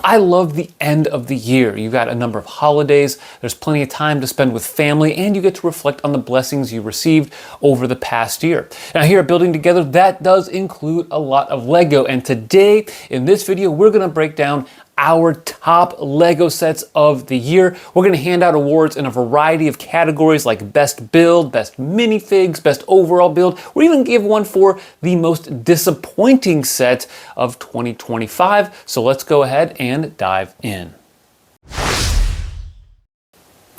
I love the end of the year. You've got a number of holidays, there's plenty of time to spend with family, and you get to reflect on the blessings you received over the past year. Now here at Building Together, that does include a lot of Lego, and today in this video, we're gonna break down our top Lego sets of the year. We're going to hand out awards in a variety of categories like Best Build, Best Minifigs, Best Overall Build. We're even give one for the most disappointing set of 2025. So let's go ahead and dive in.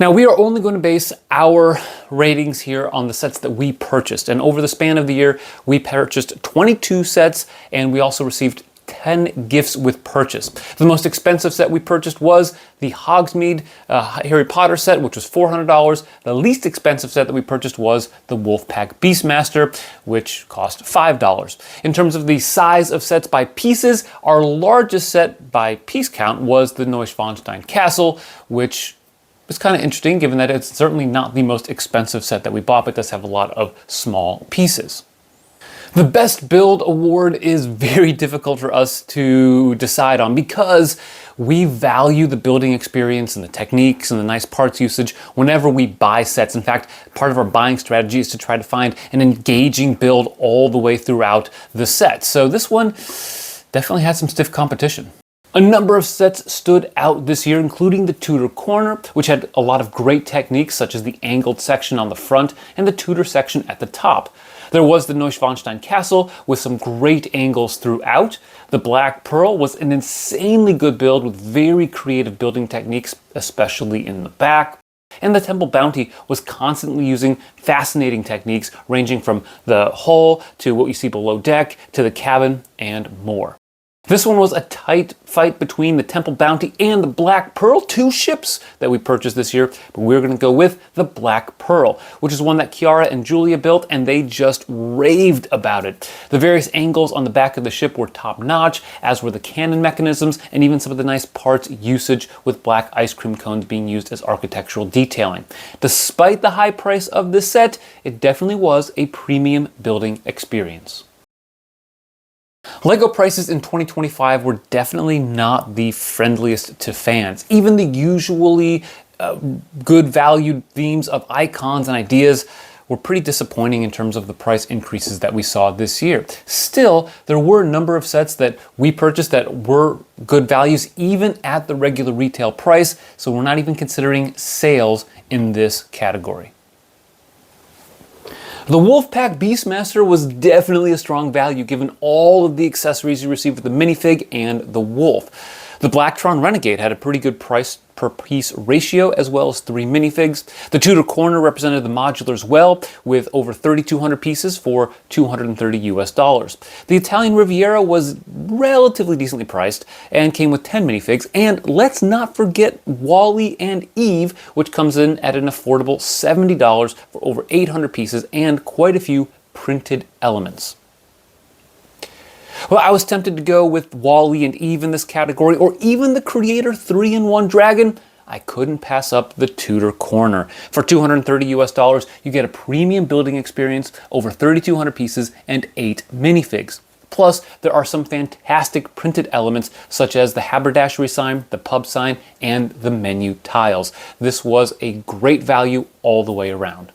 Now we are only going to base our ratings here on the sets that we purchased. And over the span of the year, we purchased 22 sets and we also received 10 gifts with purchase. The most expensive set we purchased was the Hogsmeade Harry Potter set, which was $400. The least expensive set that we purchased was the Wolfpack Beastmaster, which cost $5. In terms of the size of sets by pieces, our largest set by piece count was the Neuschwanstein Castle, which is kind of interesting given that it's certainly not the most expensive set that we bought, but does have a lot of small pieces. The Best Build award is very difficult for us to decide on because we value the building experience and the techniques and the nice parts usage whenever we buy sets. In fact, part of our buying strategy is to try to find an engaging build all the way throughout the set. So this one definitely had some stiff competition. A number of sets stood out this year, including the Tudor Corner, which had a lot of great techniques such as the angled section on the front and the Tudor section at the top. There was the Neuschwanstein Castle with some great angles throughout. The Black Pearl was an insanely good build with very creative building techniques, especially in the back. And the Temple Bounty was constantly using fascinating techniques ranging from the hull to what you see below deck to the cabin and more. This one was a tight fight between the Temple Bounty and the Black Pearl, two ships that we purchased this year, but we're going to go with the Black Pearl, which is one that Kiara and Julia built, and they just raved about it. The various angles on the back of the ship were top-notch, as were the cannon mechanisms, and even some of the nice parts usage with black ice cream cones being used as architectural detailing. Despite the high price of this set, it definitely was a premium building experience. Lego prices in 2025 were definitely not the friendliest to fans. Even the usually good valued themes of icons and ideas were pretty disappointing in terms of the price increases that we saw this year. Still, there were a number of sets that we purchased that were good values even at the regular retail price, so we're not even considering sales in this category. The Wolfpack Beastmaster was definitely a strong value given all of the accessories you received with the minifig and the wolf. The Blacktron Renegade had a pretty good price per piece ratio, as well as 3 minifigs. The Tudor Corner represented the modulars well, with over 3,200 pieces for $230 US. The Italian Riviera was relatively decently priced and came with 10 minifigs. And let's not forget Wally and Eve, which comes in at an affordable $70 for over 800 pieces and quite a few printed elements. Well, I was tempted to go with Wally and Eve in this category, or even the Creator 3-in-1 Dragon. I couldn't pass up the Tudor Corner. For $230 US, you get a premium building experience, over 3,200 pieces, and 8 minifigs. Plus, there are some fantastic printed elements such as the haberdashery sign, the pub sign, and the menu tiles. This was a great value all the way around.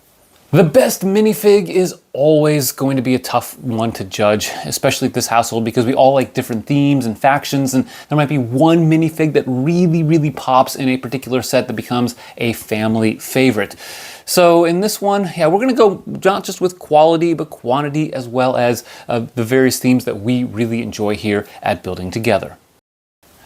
The best minifig is always going to be a tough one to judge, especially at this household, because we all like different themes and factions, and there might be one minifig that really pops in a particular set that becomes a family favorite. So in this one, yeah, we're going to go not just with quality, but quantity, as well as the various themes that we really enjoy here at Building Together.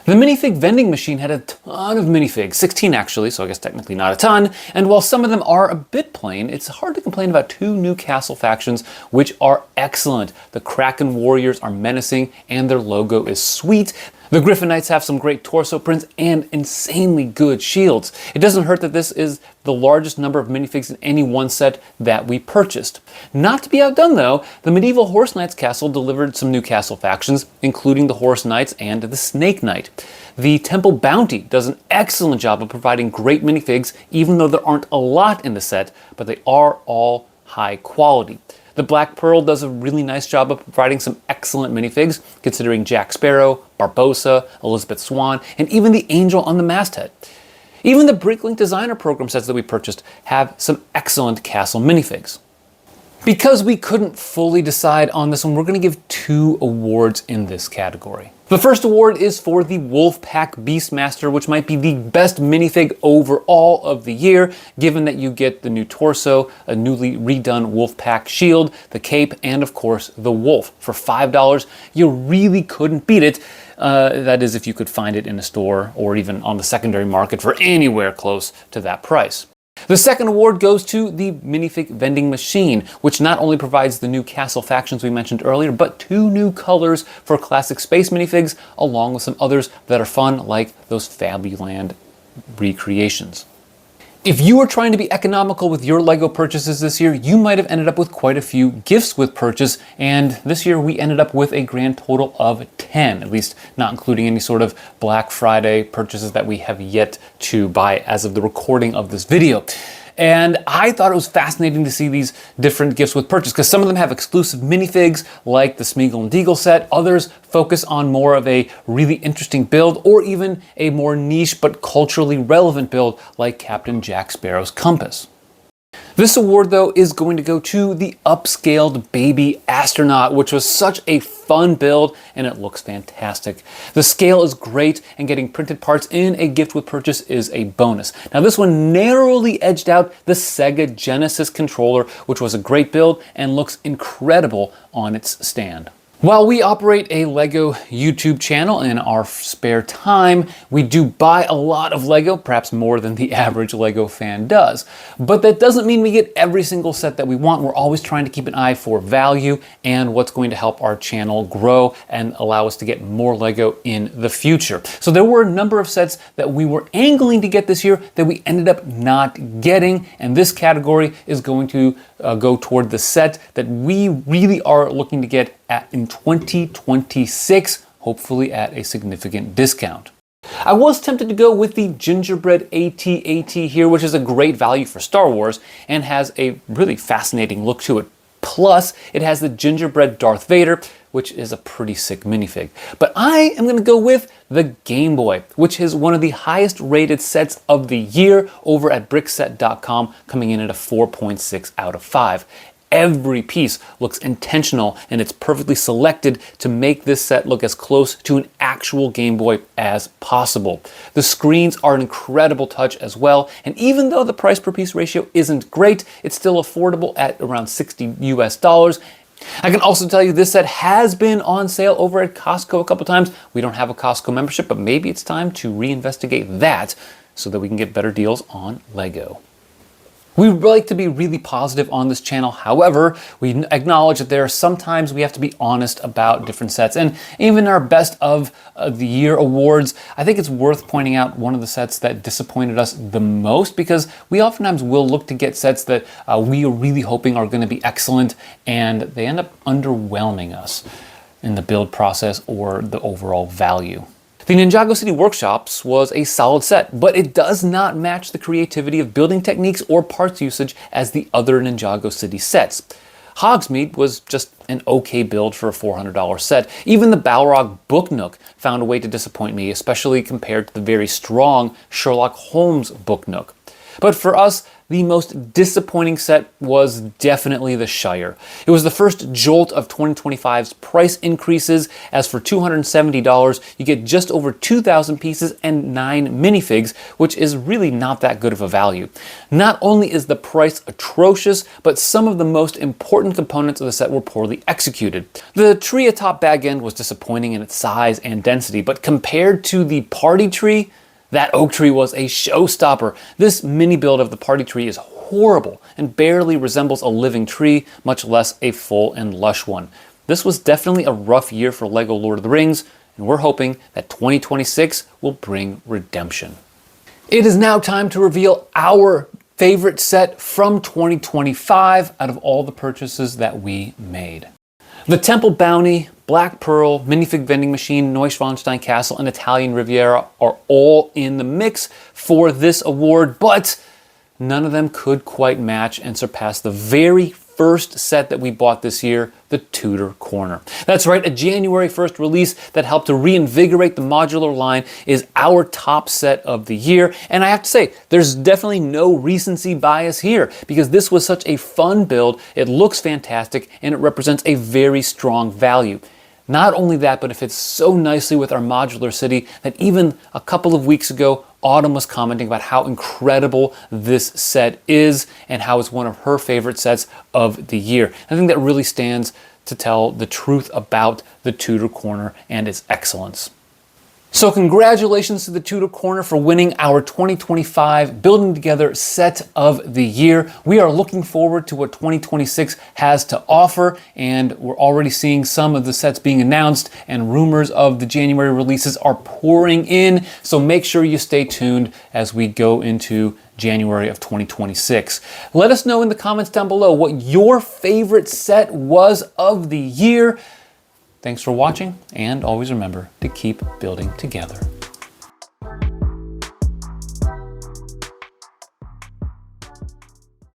The minifig vending machine had a ton of minifigs, 16 actually, so I guess technically not a ton, and while some of them are a bit plain, it's hard to complain about 2 new castle factions which are excellent. The Kraken Warriors are menacing and their logo is sweet. The Griffin Knights have some great torso prints and insanely good shields. It doesn't hurt that this is the largest number of minifigs in any one set that we purchased. Not to be outdone though, the Medieval Horse Knights castle delivered some new castle factions, including the Horse Knights and the Snake Knight. The Temple Bounty does an excellent job of providing great minifigs, even though there aren't a lot in the set, but they are all high quality. The Black Pearl does a really nice job of providing some excellent minifigs, considering Jack Sparrow, Barbossa, Elizabeth Swann, and even the Angel on the masthead. Even the Bricklink Designer Program sets that we purchased have some excellent castle minifigs. Because we couldn't fully decide on this one, we're going to give 2 awards in this category. The first award is for the Wolfpack Beastmaster, which might be the best minifig overall of the year, given that you get the new torso, a newly redone Wolfpack shield, the cape, and of course the wolf. For $5, you really couldn't beat it. That is if you could find it in a store or even on the secondary market for anywhere close to that price. The second award goes to the Minifig Vending Machine, which not only provides the new castle factions we mentioned earlier, but 2 new colors for classic space minifigs, along with some others that are fun, like those Fabuland recreations. If you were trying to be economical with your LEGO purchases this year, you might have ended up with quite a few gifts with purchase, and this year we ended up with a grand total of 10, at least not including any sort of Black Friday purchases that we have yet to buy as of the recording of this video. And I thought it was fascinating to see these different gifts with purchase, because some of them have exclusive minifigs like the Smeagol and Deagle set, others focus on more of a really interesting build, or even a more niche but culturally relevant build like Captain Jack Sparrow's compass. This award, though, is going to go to the upscaled baby astronaut, which was such a fun build and it looks fantastic. The scale is great and getting printed parts in a gift with purchase is a bonus. Now this one narrowly edged out the Sega Genesis controller, which was a great build and looks incredible on its stand. While we operate a LEGO YouTube channel in our spare time, we do buy a lot of LEGO, perhaps more than the average LEGO fan does. But that doesn't mean we get every single set that we want. We're always trying to keep an eye for value and what's going to help our channel grow and allow us to get more LEGO in the future. So there were a number of sets that we were angling to get this year that we ended up not getting, and this category is going to go toward the set that we really are looking to get in 2026, hopefully at a significant discount. I was tempted to go with the Gingerbread AT-AT here, which is a great value for Star Wars and has a really fascinating look to it. Plus, it has the Gingerbread Darth Vader, which is a pretty sick minifig. But I am going to go with the Game Boy, which is one of the highest rated sets of the year over at Brickset.com, coming in at a 4.6 out of 5. Every piece looks intentional and it's perfectly selected to make this set look as close to an actual Game Boy as possible. The screens are an incredible touch as well, and even though the price per piece ratio isn't great, it's still affordable at around $60 US. I can also tell you this set has been on sale over at Costco a couple times. We don't have a Costco membership, but maybe it's time to reinvestigate that so that we can get better deals on LEGO. We like to be really positive on this channel. However, we acknowledge that there are sometimes we have to be honest about different sets. And even our best of the year awards, I think it's worth pointing out one of the sets that disappointed us the most, because we oftentimes will look to get sets that we are really hoping are going to be excellent, and they end up underwhelming us in the build process or the overall value. The Ninjago City Workshops was a solid set, but it does not match the creativity of building techniques or parts usage as the other Ninjago City sets. Hogsmeade was just an okay build for a $400 set. Even the Balrog Book Nook found a way to disappoint me, especially compared to the very strong Sherlock Holmes Book Nook. But for us, the most disappointing set was definitely the Shire. It was the first jolt of 2025's price increases, as for $270, you get just over 2,000 pieces and 9 minifigs, which is really not that good of a value. Not only is the price atrocious, but some of the most important components of the set were poorly executed. The tree atop Bag End was disappointing in its size and density, but compared to the party tree, that oak tree was a showstopper. This mini build of the party tree is horrible and barely resembles a living tree, much less a full and lush one. This was definitely a rough year for LEGO Lord of the Rings, and we're hoping that 2026 will bring redemption. It is now time to reveal our favorite set from 2025 out of all the purchases that we made. The Temple Bounty, Black Pearl, Minifig Vending Machine, Neuschwanstein Castle, and Italian Riviera are all in the mix for this award, but none of them could quite match and surpass the very first set that we bought this year, the Tudor Corner. That's right, a January 1st release that helped to reinvigorate the modular line is our top set of the year. And I have to say, there's definitely no recency bias here because this was such a fun build, it looks fantastic, and it represents a very strong value. Not only that, but it fits so nicely with our modular city that even a couple of weeks ago, Autumn was commenting about how incredible this set is and how it's one of her favorite sets of the year. I think that really stands to tell the truth about the Tudor Corner and its excellence. So congratulations to the Tudor Corner for winning our 2025 Building Together Set of the Year. We are looking forward to what 2026 has to offer, and we're already seeing some of the sets being announced, and rumors of the January releases are pouring in. So make sure you stay tuned as we go into January of 2026. Let us know in the comments down below what your favorite set was of the year. Thanks for watching, and always remember to keep building together.